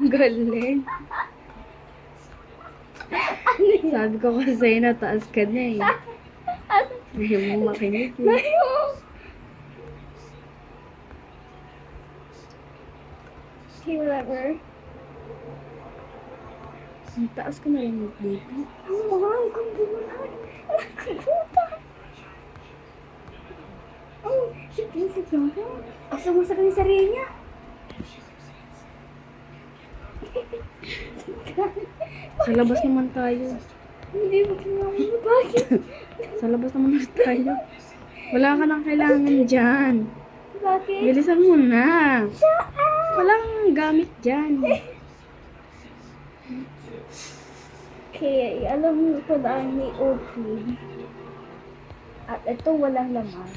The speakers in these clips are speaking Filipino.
Galing. Sabi ko kasi nataas ka na eh. Ayaw mo makinig eh. Okay, whatever. Nataas ka na rin dito. Oh, wow, kambulan. Kambulan. Oh, si Princess Blanca. Gusto mo sa kanya sarili niya. Sa labas naman tayo. Hindi mo kinamay. Bakit? Sa labas naman tayo. Wala ka nang kailangan dyan. Bakit? Bilisan mo na. Saan? Wala kang gamit dyan. Okay, alam mo ito dahil may open. At ito walang laman.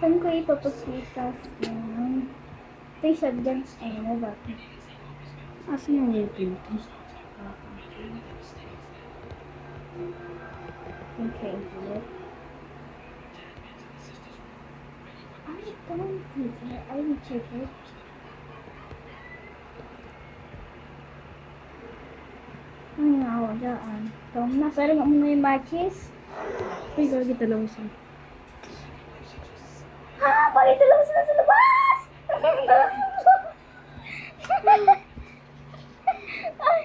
Saan ko ipapagkitas ng ito yung shotguns ay na bakit? Asan yung weapon ko? Okay, good. Ay, come on, teacher. I will check it. Ay, ako dyan. Tom na, pero nga muna yung matches. Ay, gagi talaga siya. Ha! Bakit dalawa sila sa labas? Ay,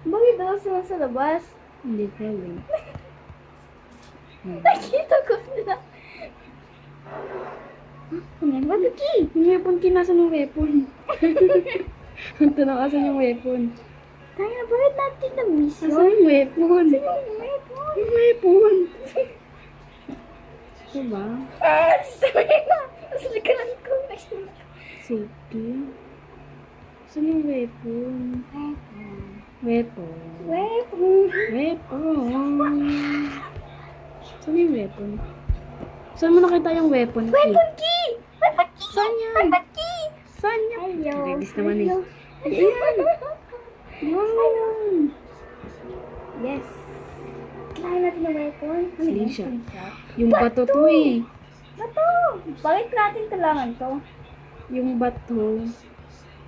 bakit dalawa sila sa labas? Hindi ko alam. Nakita ko sila. Ano yan? Bakit key? Yung weapon, kinasan yung weapon. Ang tanong, asan yung weapon? Kaya bakit natin na-miss yun? Asan yung weapon? Yung weapon. Diba? Sorry na. Nasalikalan ko. Safety. Asan yung weapon? Weapon. Weapon. Saan yung weapon? Saan mo nakita yung weapon? Weapon key! Weapon key! Saan yan? Weapon key! Saan yan? Ayaw. Regis naman eh. Ayaw. Ayan. Yan. Yes. Kailangan natin ng weapon. Hindi yan? siya. Slingshot? Yung bato to eh. Bato! Bakit natin kailangan to? Yung bato.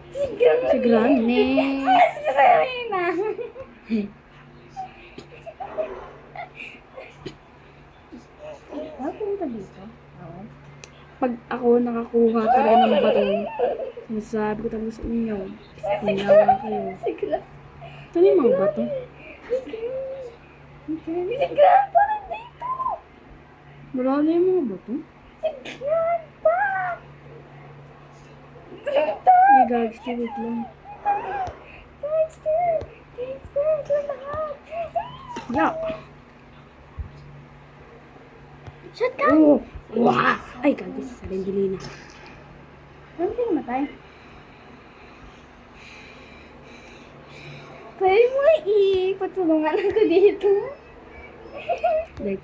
Si Granny! Si Granny. Si Serena! Ano punta dito? Oo. Pag ako nakakuha talaga ng bato, sinasabi ko talaga sa inyo, kunawa kayo. Si Gran. Saan yung mga bato? Si Grandpa nandito! Wala na yung mga bato? Si Grandpa! Ay, gags, wait lang. Gangster! Gangster! Ito lahat! Yeah. Shotgun! Oh! Wow! Ay, gags, salindili na. Saan siya namatay? Pwede mo ipatulungan ako dito. Lex.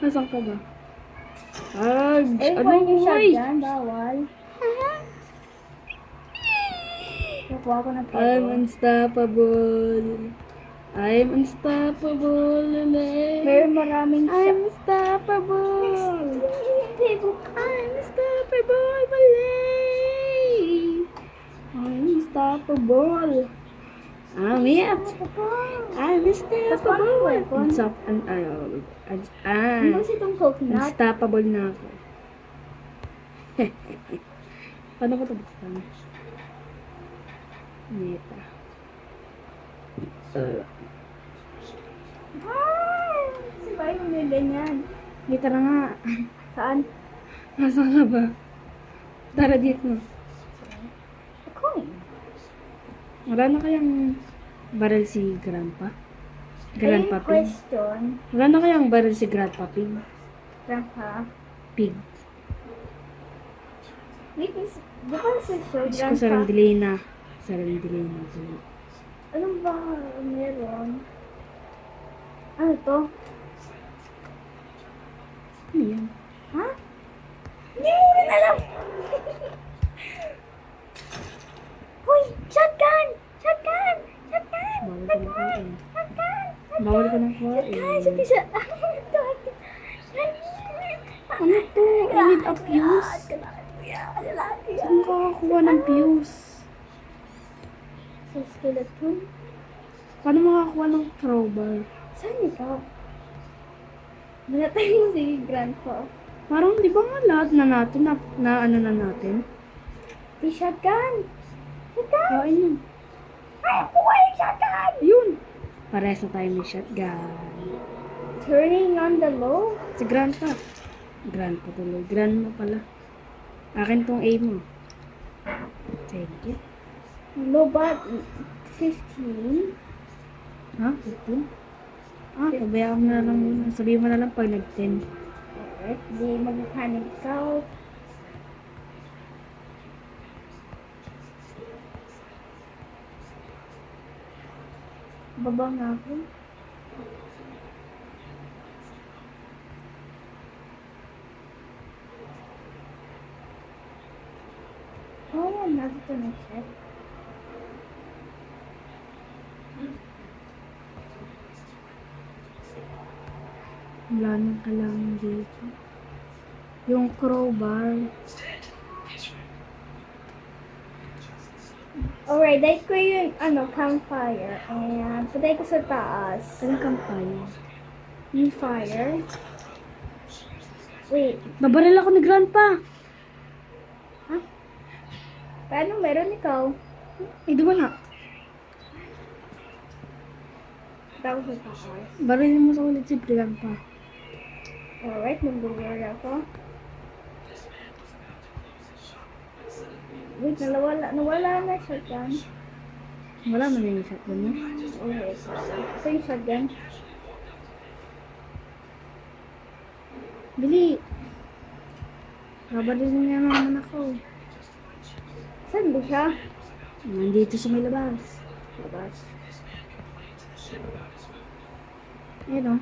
Nasaan ka ba? Ags! Eh, Ano pwede yung boy? shotgun. Bawal. Nakuha ko ng I'm pego. unstoppable. I'm unstoppable. Meron maraming I'm unstoppable. pego. I'm unstoppable. Balay. I'm unstoppable. I'm it. I'm unstoppable. weapon? Ano kasi itong coconut? Unstoppable na ako. Paano ko ito buksan? Neta. Si Pai yung ganyan. Neta na nga. Saan? Nasaan ka ba? Tara dito. Coin. Wala na kayang barrel si Grandpa? Grandpa Ayun, Pig? question. Wala na kayang barrel si Grandpa Pig? Grandpa. Pig. Wait, di ba sa show, Diyos ko, Grandpa? Sarandilena. Sarandilena. Ano ba meron? Ano to? Ano yan? Ha? Hindi mo rin alam! Hoy! Shotgun! Shotgun! Shotgun! Bawal ko ng kuha eh. Shotgun! Bawal ko ng kuha eh. Shotgun! Shotgun! Ano to? I need a fuse. Kailangan ko yan. lalaki Saan yan. makakakuha ng views? Sa skeleton? Paano makakakuha ng crowbar? Saan ikaw? Nanatay mo si grandpa. Parang di ba nga lahat na natin, na ano na natin? Di shotgun. Shotgun. Kain yun. Ay, buhay yung shotgun. Yun! Parehas na tayo may shotgun. Turning on the low. Si Grandpa. Grandpa tuloy. Grandma pala. Akin tong aim mo. Thank you. Low but 15. Ha? 15? Ah, pabayaan mo na lang muna. Sabihin mo na lang pag nag-10. Alright, di mag-panic ikaw. Baba nga ako. Oh, yan. Nandito na siya. Wala nang kailangan dito. Yung crowbar. Alright, dahil ko yung campfire. And patay ko sa taas. Anong kampanya? Yung fire. Wait, Nabaril ako ni Grandpa! paano meron ikaw? Eh, di ba na? Tapos sa taas. Barilin mo sa ulit si Grandpa. Alright, mag-blur ako. Wait, nawala na shotgun. Wala man yung shotgun niya. Okay, ito yung shotgun. Bili! Babarilin niya naman ako. Saan ba siya? Nandito sa may labas. Labas. Ayan o.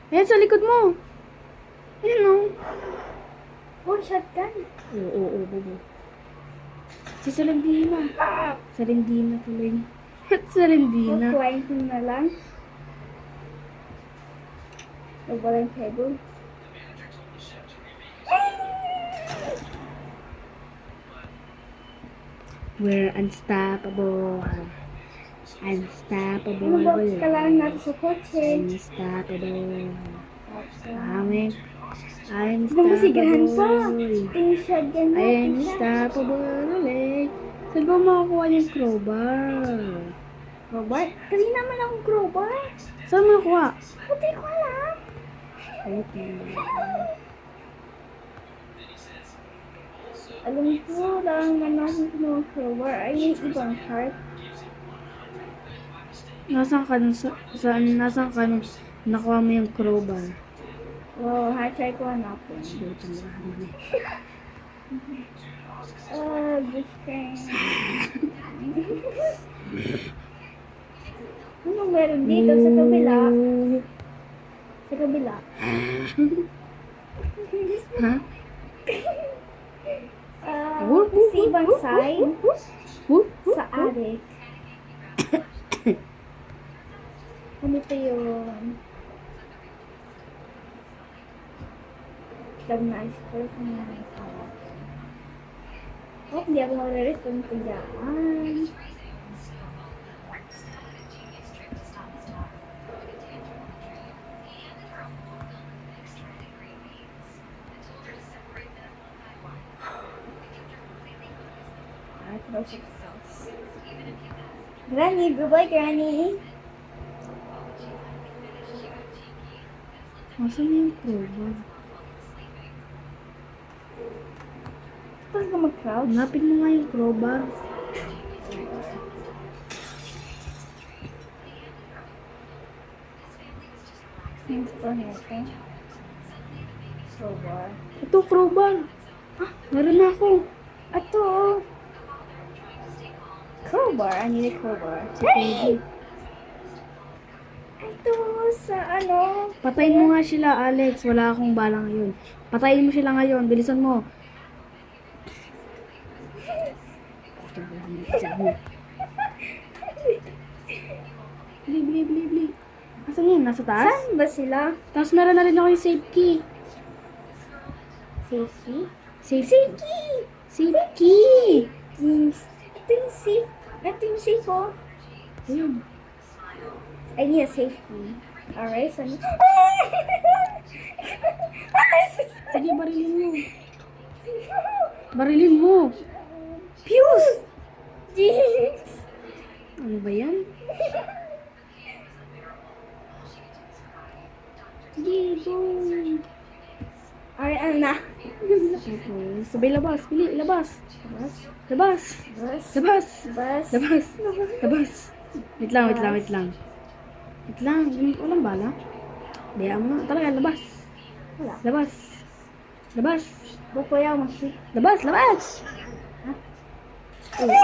Ayan sa likod mo! Ayan o. Oh, shotgun. Oo, bobo. Si Sarendina. Sarendina tuloy. Oh, Sarendina. 20 na lang. Nawala yung table. We're unstoppable. Unstoppable. Ano ba kailangan natin sa kotse? Unstoppable. I'm Ano ba si Grandpa? unstoppable. Ito yung shotgun I'm natin siya. unstoppable ulit. Saan ba makakuha yung crowbar? Crowbar? Kanina naman akong crowbar. Saan mo nakuha? Hindi ko alam. Okay. Alam ko lang naman ng crowbar ay may ibang part. Nasaan ka nun? Nasaan ka nun? Nakuha mo yung crowbar. Wow, try ko hanapin. Butang rahan eh. This thing. Anong meron dito sa kabila? Sa kabila. Ha? Sa ibang side. Sa attic. Ganito yun. Nice ko kung nice ako. Oh, hindi ako mag-return ko dyan. Granny, goodbye, Granny. Nasaan yung crowbar? Tapos ka mag-crouch. Hanapin mo nga yung crowbar. Thanks for helping. Crowbar. Ito, crowbar. Ah, meron na ako. Ato. Crowbar. I need a crowbar. Si Peggy. Ito sa ano. Patayin mo nga sila, Alex. Wala akong bala ngayon. Patayin mo sila ngayon. Bilisan mo. Bili. Asan yun? Nasa taas? Saan ba sila? Tapos meron na rin ako yung safe key. Safety? Safe Safety! Safe ko. Ayun. I need a safety. Alright, so... Sige, barilin mo. Barilin mo. Fuse! Jeez! Ano ba yan? Sige, go. Alright, ano na? Okay. Sabay labas. Bili, labas. Bus? Labas. Bus? Labas. Bus? Labas. Labas. Wait lang, wait lang, wait lang. Wait lang. Walang bala. Bayaan mo na. Talaga, labas. Wala. Labas. Labas. Bukuya mo siya. Labas, labas. Oo.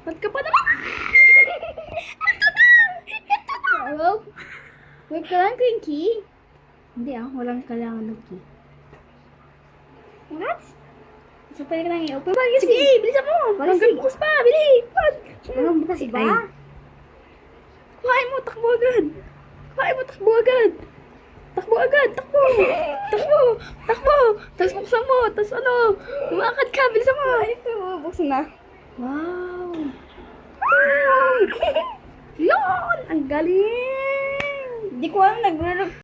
Ba't ka pa naman? Hello? Wait, kailangan ko yung key? Hindi walang kailangan ng key. What? So, pwede ka lang i-open. Sige, bilisan mo! Hanggang bukas pa, bili! Anong bukas ba? Ay. Kuhain mo, takbo agad! Kuhain mo, takbo agad! Takbo agad, takbo! Takbo! Takbo! Tapos buksan mo, tapos ano, lumakad ka, bilisan mo! Ito, buksan na. Wow! Wow! Yun! Ang galing! Hindi ko alam, nagro